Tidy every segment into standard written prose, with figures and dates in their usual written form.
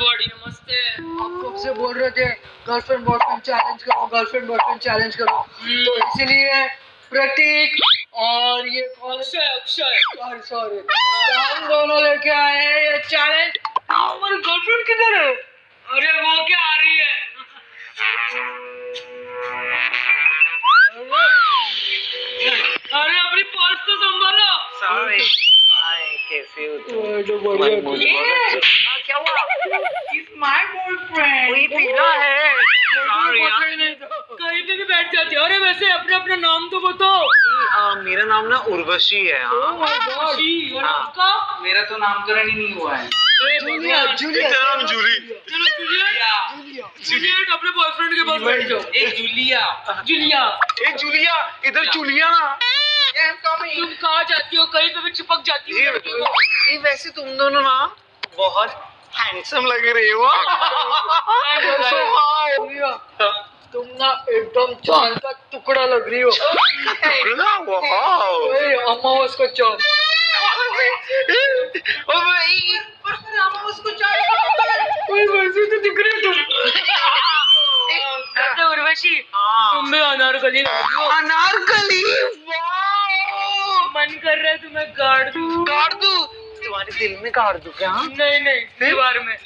Body नमस्ते। आप कब से बोल रहे थे गर्लफ्रेंड बॉयफ्रेंड चैलेंज करो, गर्लफ्रेंड बॉयफ्रेंड चैलेंज करो, तो इसीलिए प्रतीक और ये अक्षय सॉरी हम दोनों लेके आए हैं ये चैलेंज। हमारी गर्लफ्रेंड किधर है? अरे वो क्या आ रही है? अरे अपनी पर्स तो संभालो। सॉरी। हाय, कैसे हो तुम? तो बढ़िया क्या हुआ? Is my boyfriend. वही पीला है। सॉरी यार। कहीं पे भी बैठ जाती है। अरे वैसे अपना अपना नाम तो बताओ। मेरा नाम ना उर्वशी है। Oh my God. खुशी और हाँ। आपका? मेरा तो नामकरण ही नहीं हुआ है। जूलिया जूलिया तेरा नाम जूली। चलो जूलियट अपने बॉयफ्रेंड के पास बैठ जाओ। एक जूलिया। जूलिया ए जूलिया, इधर जूलिया ना। तुम कहाँ जाती हो? कहीं पे भी चिपक जाती हो लड़कियों को। ये वैसे तुम दोनों ना बहुत हैंडसम लग रहे हो। जूलिया तुम ना एकदम चांद का टुकड़ा लग रही हो। टुकड़ा? वाओ। ओए अमावस का चांद। ओए वैसे तो दिख रही हो तुम। उर्वशी तुम भी अनारकली लग रही हो। अनारकली। वाओ। मन कर रहा है तुम्हें गाड़ दूं। काट दूं? तुम्हारे दिल में काट दूं क्या? नहीं नहीं दीवार में।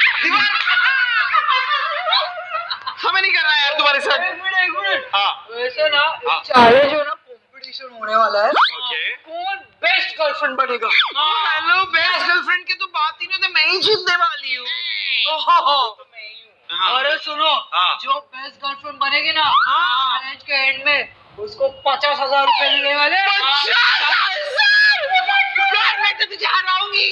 हमें नहीं करना यार तुम्हारे साथ। एक मिनट हाँ। वैसे ना हाँ। चैलेंज हो ना कंपटीशन होने वाला है। ओके। कौन बेस्ट गर्लफ्रेंड बनेगा? हेलो, बेस्ट गर्लफ्रेंड की तो बात ही नहीं होती, मैं ही जीतने वाली हूँ। अरे सुनो हाँ। जो बेस्ट गर्लफ्रेंड बनेगी ना चैलेंज के एंड में उसको 50,000 रुपए मिलने वाले। मैं तो तुझे हराऊंगी।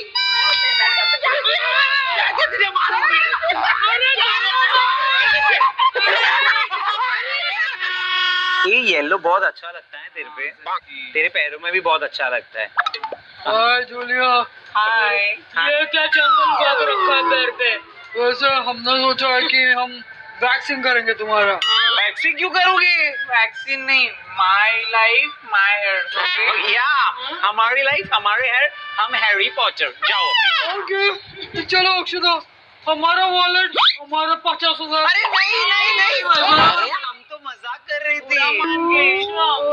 मैं तो तुझे मारूंगी। ये येलो बहुत अच्छा लगता है तेरे पे। तेरे पैरों में भी बहुत अच्छा लगता है। हाय जूलिया। हाय। ये क्या जंगल उगा के रखा है पैर पे? वैसे हमने सोचा है कि हम वैक्सिंग करेंगे तुम्हारा। वैक्सीन क्यों करोगे? वैक्सीन नहीं, माय लाइफ माय हेयर। या हमारी लाइफ हमारे हेयर, हम हैरी पॉटर। जाओ। ओके तो चलो अक्षता हमारा वॉलेट हमारा 50,000। अरे नहीं नहीं नहीं, हम तो मजाक कर रही थी।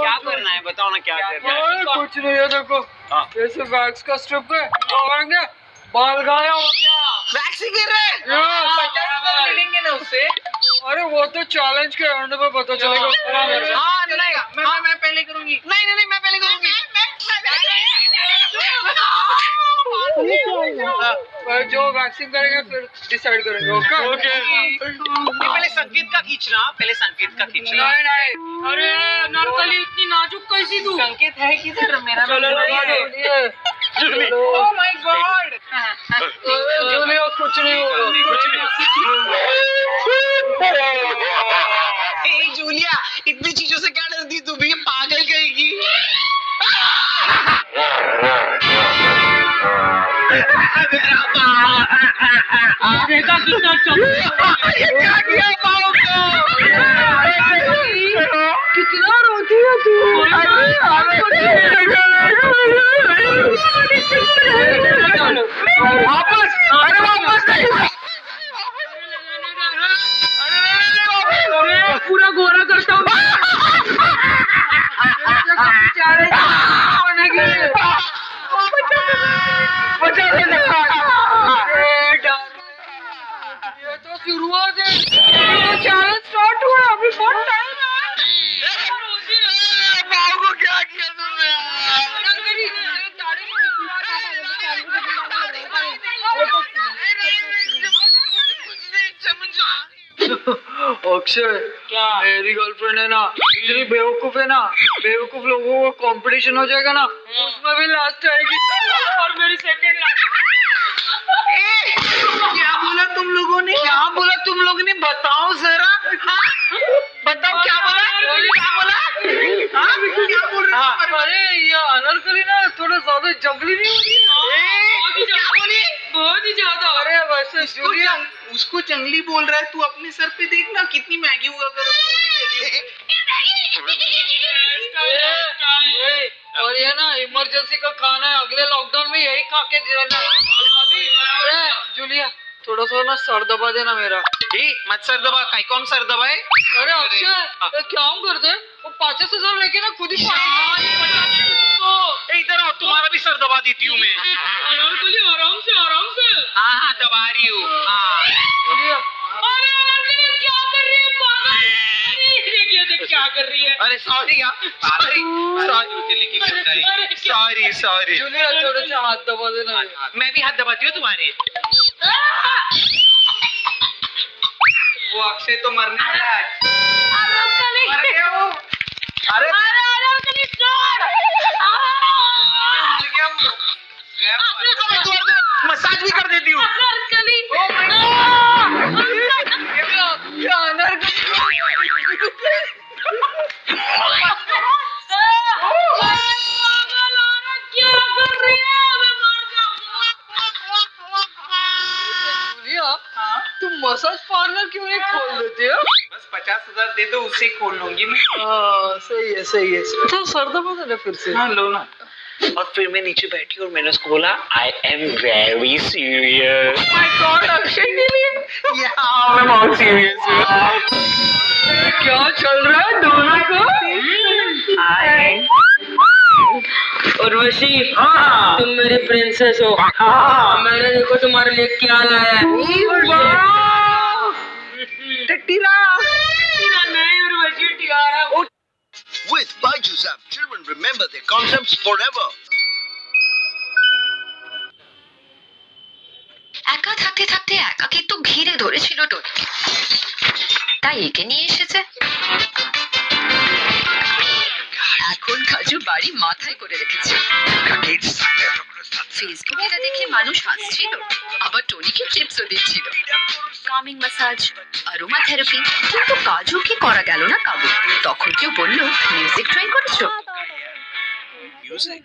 क्या करना है बताओ ना, क्या करना है? अरे कुछ नहीं है देखो हाँ। जैसे वैक्स का स्ट्रिप है लगाएंगे बाल गाया हो गया। वैक्सीन कर रहे हैं? Yes। 50,000 मिलेंगे ना उससे? अरे वो तो चैलेंज के एंड में पता चलेगा। हाँ नहीं, मैं पहले करूंगी। नहीं नहीं नहीं, मैं पहले करूंगी। जो वैक्सिंग करेंगे फिर डिसाइड करेंगे। ओके पहले संकेत का खींचना, पहले संकेत का खींचना। नहीं नहीं अरे अनारकली इतनी नाजुक कैसी तू? संकेत है किधर? मेरा चलो, लगा दो। Oh my God. जूलिया कुछ नहीं होगा। हे जूलिया, इतनी चीजों से क्या डरती तू भी? पागल कहेगी। देखा कितना क्या किया पाओ को? कितना रोती है तू? वापस, अरे वापस नहीं। पूरा गोरा करता हूँ। ये तो शुरुआत है। चैलेंज स्टार्ट हुआ अभी बहुत टाइम पाओ को क्या किया तुमने? अक्षय क्या? मेरी गर्लफ्रेंड है ना इतनी बेवकूफ है ना, बेवकूफ लोगों को कंपटीशन हो जाएगा ना उसमें भी लास्ट आएगी और मेरी सेकंड लास्ट। क्या बोला तुम लोगों ने? क्या बोला तुम लोगों ने? बताओ जरा। हाँ? बताओ क्या बोला? क्या बोला? हाँ? क्या बोल रहे हो? अरे ये अनारकली ना थोड़ा ज्यादा जंगली नहीं हो रही है? क्या बोली? बहुत ही ज्यादा। अरे वैसे जूलिया उसको जंगली बोल रहा है, तू अपने सर पे देखना कितनी मैगी हुआ करो। और ये ना इमरजेंसी का खाना है, अगले लॉकडाउन में यही खा के रहना। अरे जूलिया थोड़ा सा ना सर दबा देना मेरा। मत सर दबा, कहीं कौन सर दबाए? अरे अक्षय एक काम करते, वो 50,000 लेके ना खुद ही इधर आओ, तुम्हारा भी सर दबा देती हूँ मैं। अनारकली आराम से हाँ हाँ दबा रही हूँ। हाँ बोलिए। अरे अनारकली क्या कर रही है पागल? देखिए देख क्या कर रही है। अरे सॉरी यार, सॉरी सॉरी। जूलिया थोड़े से हाथ दबा देना। मैं भी हाथ दबाती हूँ तुम्हारे। वो अक्षय तो मरने वाला है आज। अनारकली मर गया वो। अरे अनारकली छोड़। मर गया वो। मसाज भी कर देती हूँ। अनारकली क्या अनारकली? क्या कर रही है? मैं मर जूलिया तुम मसाज पार्लर क्यों नहीं खोल देते हो? बस 50,000 दे दो, उससे खोल लूंगी मैं। हाँ सही है सही है। तो सर दबा देना फिर से। हाँ लो ना। और फिर मैं नीचे बैठी और मैंने उसको बोला I am very serious. My God Akshay के लिए मैं बहुत सीरियस हूँ। क्या चल रहा है दोनों को? उर्वशी हाँ तुम मेरी प्रिंसेस हो। हाँ मैंने देखो तुम्हारे लिए क्या लाया है। टिरा। नहीं Urvashi Tiara. With Byju's app, children remember their concepts forever. একা থাকতে থাকতে একাকিত্ব ঘিরে ধরেছিল টনিকে, তাই একে নিয়ে এসেছে। এখন কাজু বাড়ি মাথায় করে রেখেছে। ফেসবুকে এটা দেখে মানুষ হাসছিল, আবার টনিকে টিপসও দিচ্ছিল। কামিং ম্যাসাজ, অ্যারোমা থেরাপি, কিন্তু কাজুকে করা গেল না কাবু। তখন কেউ বলল মিউজিক ট্রাই করেছো? Music?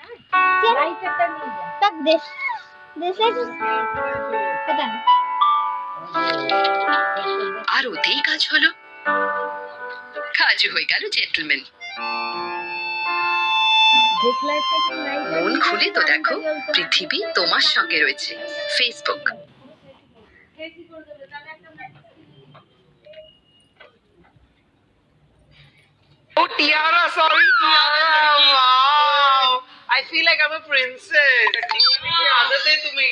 तक दिस इज पता नहीं। আর ওতেই কাজ হলো, কাজু হয়ে গেল জেন্টলম্যান। মন খুলে তো দেখো, পৃথিবী তোমার সঙ্গে রয়েছে। Facebook. Oh tiara, sorry tiara. Wow. I feel like I'm a princess. आदत है तुम्हें।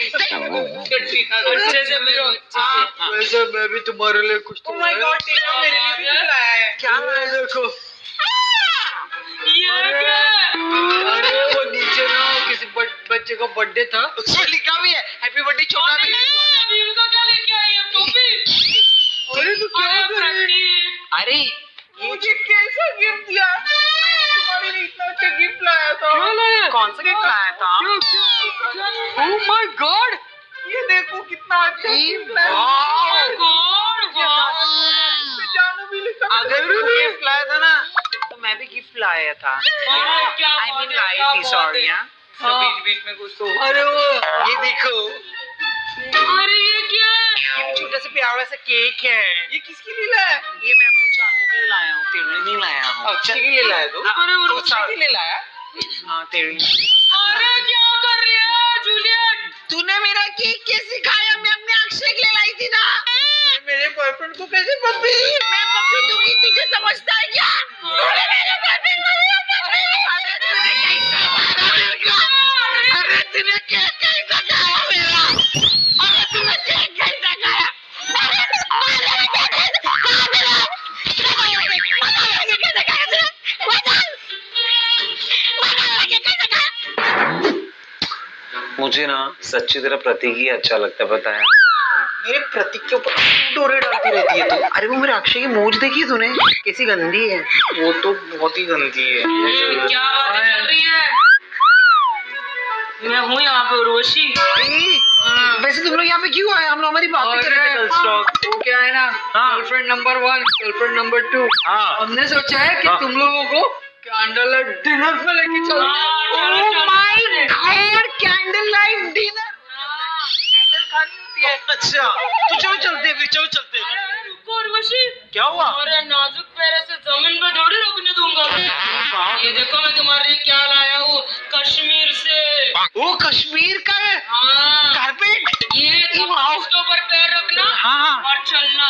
अच्छे से मिलो, अच्छे से। वैसे मैं भी तुम्हारे लिए कुछ तो Oh my god, टीना मेरे लिए भी लाया है। क्या है देखो। ये क्या है? अरे वो नीचे ना किसी बच्चे का बर्थडे था, उसमें लिखा भी है हैप्पी बर्थडे छोटा अरे भी। छोटा भीम का क्या लेके आई है टोपी? अरे तो क्या अरे कर रही है? प्रतीक, अरे मुझे कैसा गिफ्ट दिया? मैंने तुम्हारे लिए इतना अच्छा गिफ्ट लाया था। क्या लाया? कौन सा गिफ्ट लाया था? Oh my God! ये देखो कितना अच्छा गिफ्ट लाया। वाह। God God. इसमें जानू भी लिखा था। अगर तू गिफ्ट लाया था ना तो मैं भी गिफ्ट लाया था। अरे क्या I बात mean है, लाई क्या थी, बात sorry है। हाँ। बीच बीच में कुछ तो। अरे वो ये देखो, अरे ये क्या है? ये छोटा सा प्यारा सा केक है। ये किसके लिए लाया? ये मैं अपनी जानू के लिए लाया हूँ, तेरे लिए नहीं लाया हूँ। अक्षय के लिए लाया तू? अरे वो तो के लिए लाया? हाँ तेरी। अरे क्या कर रही है जूलियट? तूने मेरा केक कैसे खाया? मैं अपने अक्षय के लिए लाई थी ना। मेरे बॉयफ्रेंड को कैसे पप्पी? मैं पप्पी दूंगी, तुझे समझता है क्या? तूने मेरे बॉयफ्रेंड को दिया पप्पी? अरे तूने कैसा मारा? अरे तूने केक कैसा खाया मेरा? अरे तूने केक कैसा खाया? अरे मेरा केक कैसा खाया मेरा? बता मेरा केक कैसा खाया तूने? बता मेरा केक कैसा खाया? मुझे ना सच्ची तरह प्रतीक ही अच्छा लगता है, पता है। मेरे प्रतीक के ऊपर डोरे डालती रहती है तू। अरे वो मेरे अक्षय की मूंछ देखी है तूने? कैसी गंदी है। वो तो बहुत ही गंदी है। क्या बातें चल रही है? मैं हूँ यहाँ पे उर्वशी। वैसे तुम लोग यहाँ पे क्यों आए? हम लोग हमारी बात कर रहे थे कल स्टॉक। वो क्या है ना, हाँ। गर्लफ्रेंड नंबर 1 गर्लफ्रेंड नंबर 2, हाँ। हमने सोचा है कि हाँ। तुम लोगों को कैंडल लाइट डिनर पे लेके चलते हैं। चलो, चलो, God, candle light dinner. Candle खानी होती है। अच्छा तो चलो चलते हैं फिर, चलो चलते हैं। अरे रुको उर्वशी, क्या हुआ? तुम्हारे नाजुक पैर से जमीन पे थोड़ी रोकने दूंगा। ये देखो मैं तुम्हारे लिए क्या लाया हूँ। हूँ कश्मीर से। वो कश्मीर का है हाँ कारपेट। ये वाओ। इसके ऊपर पैर रखना हाँ और चलना।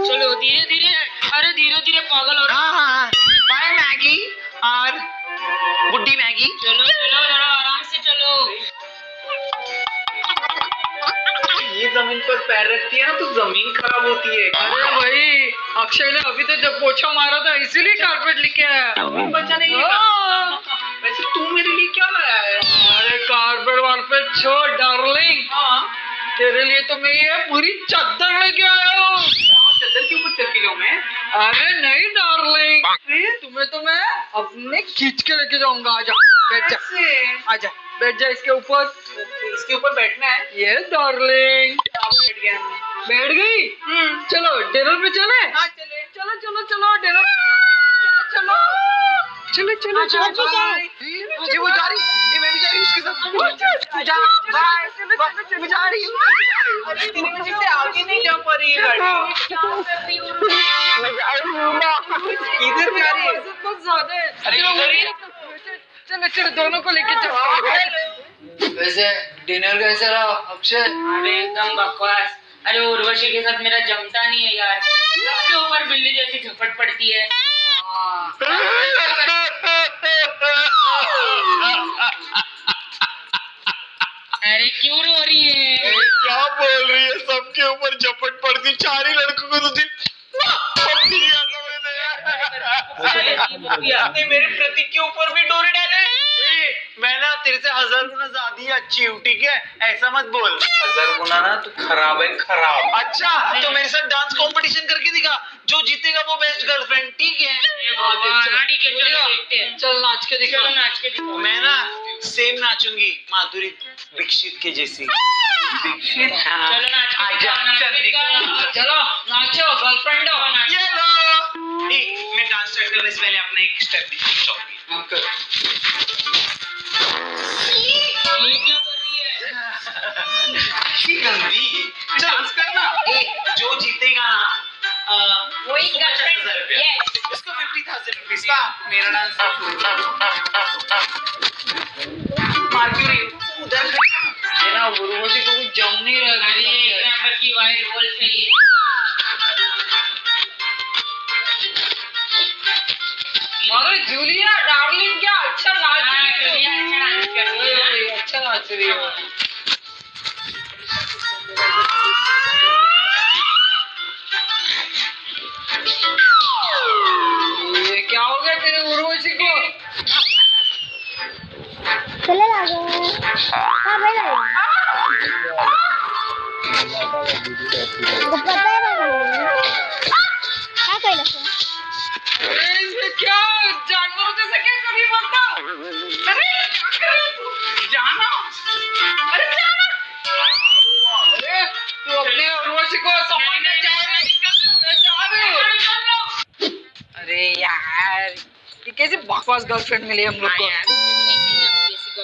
चलो धीरे धीरे, अरे धीरे धीरे पागल हो रहा। हाँ। बाय मैगी और बुड्ढी मैगी। चलो चलो जरा आराम से चलो। ये जमीन पर पैर रखती है ना तो जमीन खराब होती है। अरे भाई अक्षय ने अभी तो जब पोछा मारा था इसीलिए कारपेट लेके आया। बच्चा नहीं हाँ। वैसे तू मेरे लिए क्या लाया है? अरे कारपेट वारपेट छोड़ डार्लिंग, हाँ तेरे लिए तो मैं ये पूरी चादर लेके आया हूँ। चादर के ऊपर चल के जाऊँ मैं? अरे नहीं डार्लिंग, तुम्हें तो मैं अपने खींच के लेके जाऊंगा। आजा बैठ जा, ऐसे? आजा बैठ जा इसके ऊपर। इसके ऊपर बैठना है? ये डार्लिंग बैठ गया मैं। बैठ गई। चलो डिनर पे चले। हाँ चले। चलो चलो चलो डिनर चलो चलो चलो चलो बाय। ये वो जा रही, ये मैं भी जा रही हूँ उसके साथ। जा बाय, मैं जा रही हूँ। अरे तेरी वजह से आगे नहीं जा पा रही है गाड़ी। किधर जा रही है? बहुत ज्यादा है। अरे इधर ही। चलो चलो दोनों को लेके चलो। वैसे डिनर कैसा रहा अक्षय? अरे एकदम बकवास। अरे उर्वशी के साथ मेरा जमता नहीं है यार, सबके ऊपर बिल्ली जैसी झपट पड़ती है। अरे क्यों रो रही है? क्या बोल रही है? सबके ऊपर झपट पड़ती, 4 ही लड़कों को तो आपने मेरे प्रतीक के ऊपर भी डोरे डाले। मैं ना तेरे से 1000 गुना ज्यादा ही अच्छी हूँ, ठीक है? ऐसा मत बोल। 1000 गुना ना तू खराब है, खराब। अच्छा तो मेरे साथ डांस कंपटीशन करके दिखा, जो जीतेगा वो बेस्ट गर्लफ्रेंड, ठीक है? हाँ ठीक है, चलो देखते हैं। चल नाच के दिखा। चलो नाच के दिखाओ। मैं ना सेम नाचूंगी माधुरी दीक्षित के जैसी। दीक्षित। चलो नाच के दिखाओ, नाच के दिखाओ। चलो नाचो गर्लफ्रेंड हो। ये लो। मैं डांस स्टार्ट करने से पहले अपना एक स्टेप दिखाऊंगी। ये क्या कर रही है? गंदी डांस करना। जो जीतेगा ना वही गर्लफ्रेंड। 50,000 रुपया। Yes। इसको 50,000 रुपीज का मेरा डांस मार्क्यूरी उधर ये ना उर्वशी को कुछ जम नहीं रहा अरे है। एक नंबर की वाइल्ड वुल्फ है ये। अरे जूलिया डार्लिंग क्या अच्छा नाच हाँ, रही है। जूलिया अच्छा डांस करती है ना। अच्छा नाच रही है। ये क्या हो गया तेरे उर्वशी को? चले लागे हाँ भाई लागे पता है क्या कोई लगे अरे इसमें क्या जानवरों जैसा क्या कभी बोलता? अरे क्या कर रही तू? जाना। अरे जाना। अरे तू अपने उर्वशी को संभालने जा रही है। अरे यार ये कैसी बकवास गर्लफ्रेंड मिली हम लोग को।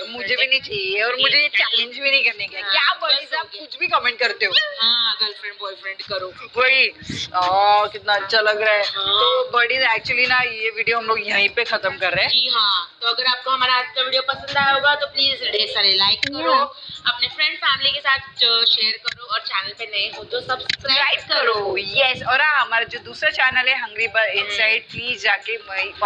मुझे भी नहीं चाहिए और मुझे ये चैलेंज भी नहीं करने का। क्या बड़ी साहब कुछ भी कमेंट करते हो। हाँ गर्लफ्रेंड बॉयफ्रेंड करो। वही कितना अच्छा लग रहा है। तो बड़ी एक्चुअली ना ये वीडियो हम लोग यहीं पे खत्म कर रहे हैं। जी हाँ, तो अगर आपको हमारा आज का वीडियो पसंद आया होगा तो प्लीज ढेर सारे लाइक करो, अपने फ्रेंड फैमिली के साथ शेयर करो और चैनल पे नए हो तो सब्सक्राइब करो। यस और हाँ हमारा जो दूसरा चैनल है हंग्री बाय इनसाइड, प्लीज जाके